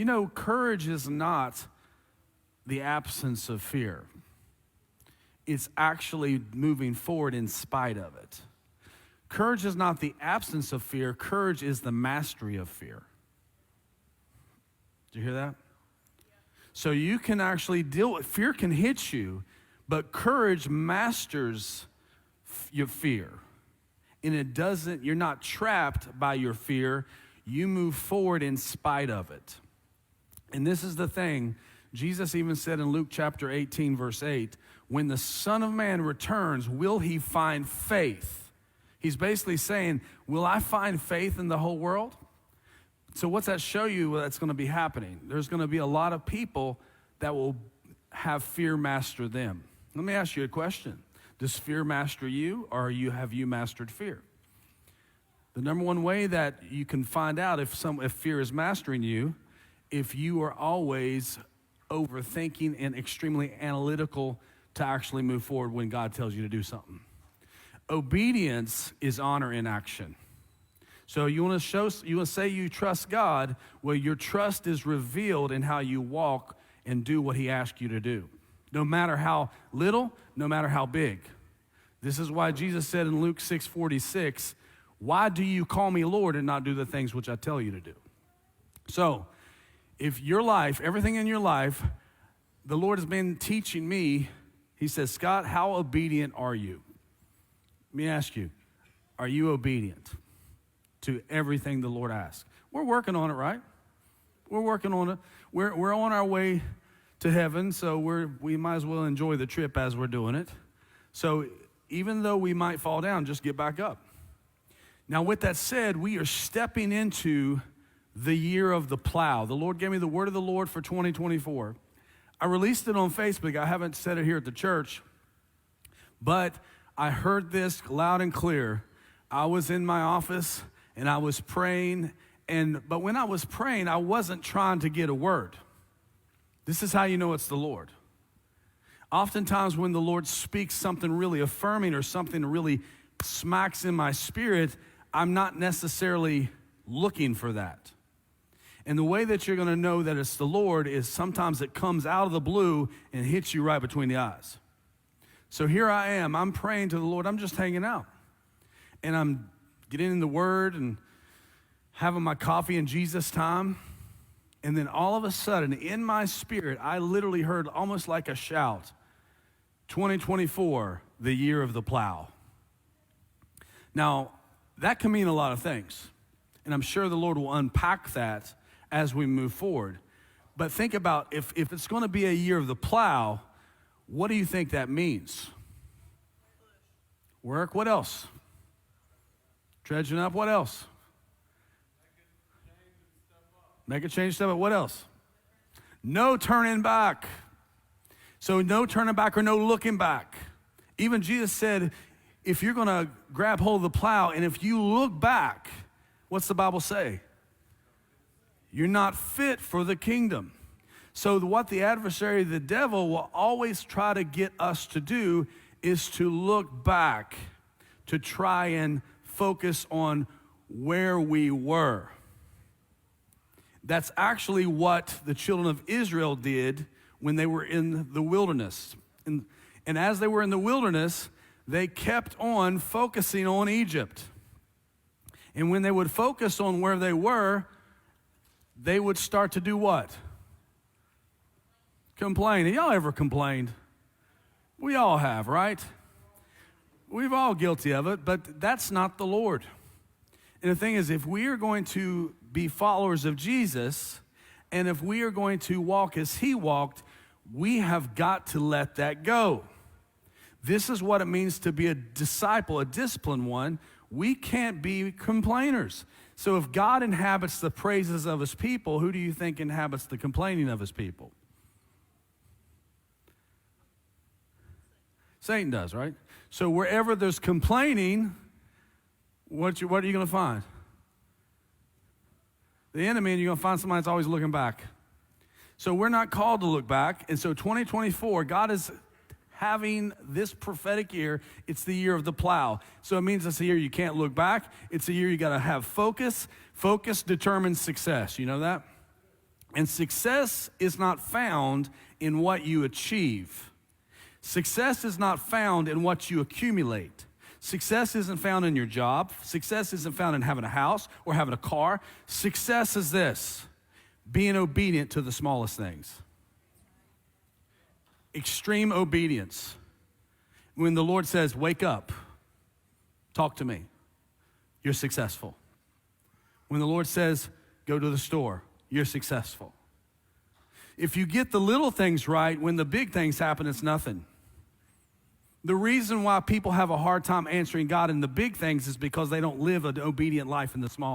You know, courage is not the absence of fear. It's actually moving forward in spite of it. Courage is not the absence of fear. Courage is the mastery of fear. Did you hear that? So you can actually deal with fear, can hit you, but courage masters your fear. And it doesn't, you're not trapped by your fear. You move forward in spite of it. And this is the thing. Jesus even said in Luke chapter 18, verse 8, when the Son of Man returns, will he find faith? He's basically saying, will I find faith in the whole world? So what's that show you that's going to be happening? There's going to be a lot of people that will have fear master them. Let me ask you a question. Does fear master you, or have you mastered fear? The number one way that you can find out if fear is mastering you, if you are always overthinking and extremely analytical to actually move forward when God tells you to do something. Obedience is honor in action. So you want to say you trust God, well, your trust is revealed in how you walk and do what he asked you to do. No matter how little, no matter how big. This is why Jesus said in Luke 6:46, why do you call me Lord and not do the things which I tell you to do? So, if your life, everything in your life, the Lord has been teaching me, he says, Scott, how obedient are you? Let me ask you, are you obedient to everything the Lord asks? We're working on it, right? We're working on it. We're on our way to heaven, so we might as well enjoy the trip as we're doing it. So even though we might fall down, just get back up. Now, with that said, we are stepping into the year of the plow. The Lord gave me the word of the Lord for 2024. I released it on Facebook. I haven't said it here at the church, but I heard this loud and clear. I was in my office and I was praying, but when I was praying, I wasn't trying to get a word. This is how you know it's the Lord. Oftentimes when the Lord speaks something really affirming or something really smacks in my spirit, I'm not necessarily looking for that. And the way that you're going to know that it's the Lord is sometimes it comes out of the blue and hits you right between the eyes. So here I am. I'm praying to the Lord. I'm just hanging out. And I'm getting in the Word and having my coffee in Jesus time. And then all of a sudden, in my spirit, I literally heard almost like a shout, 2024, the year of the plow. Now, that can mean a lot of things. And I'm sure the Lord will unpack that as we move forward. But think about if it's going to be a year of the plow, what do you think that means? Work, what else? Dredging up, what else? Make a change, step up, what else? No turning back. So no turning back or no looking back. Even Jesus said, if you're going to grab hold of the plow and if you look back, what's the Bible say? You're not fit for the kingdom. So what the adversary, the devil, will always try to get us to do is to look back, to try and focus on where we were. That's actually what the children of Israel did when they were in the wilderness. And as they were in the wilderness, they kept on focusing on Egypt. And when they would focus on where they were, they would start to do what? Complain. Have y'all ever complained? We all have, right? We're all guilty of it, but that's not the Lord. And the thing is, if we are going to be followers of Jesus, and if we are going to walk as he walked, we have got to let that go. This is what it means to be a disciple, a disciplined one. We can't be complainers. So if God inhabits the praises of his people, who do you think inhabits the complaining of his people? Satan does, right? So wherever there's complaining, what are you going to find? The enemy, and you're going to find somebody that's always looking back. So we're not called to look back. And so 2024, God is having this prophetic year. It's the year of the plow. So it means it's a year you can't look back. It's a year you got to have focus. Focus determines success. You know that? And success is not found in what you achieve. Success is not found in what you accumulate. Success isn't found in your job. Success isn't found in having a house or having a car. Success is this: being obedient to the smallest things. Extreme obedience. When the Lord says, wake up, talk to me, you're successful. When the Lord says, go to the store, you're successful. If you get the little things right, when the big things happen, it's nothing. The reason why people have a hard time answering God in the big things is because they don't live an obedient life in the small.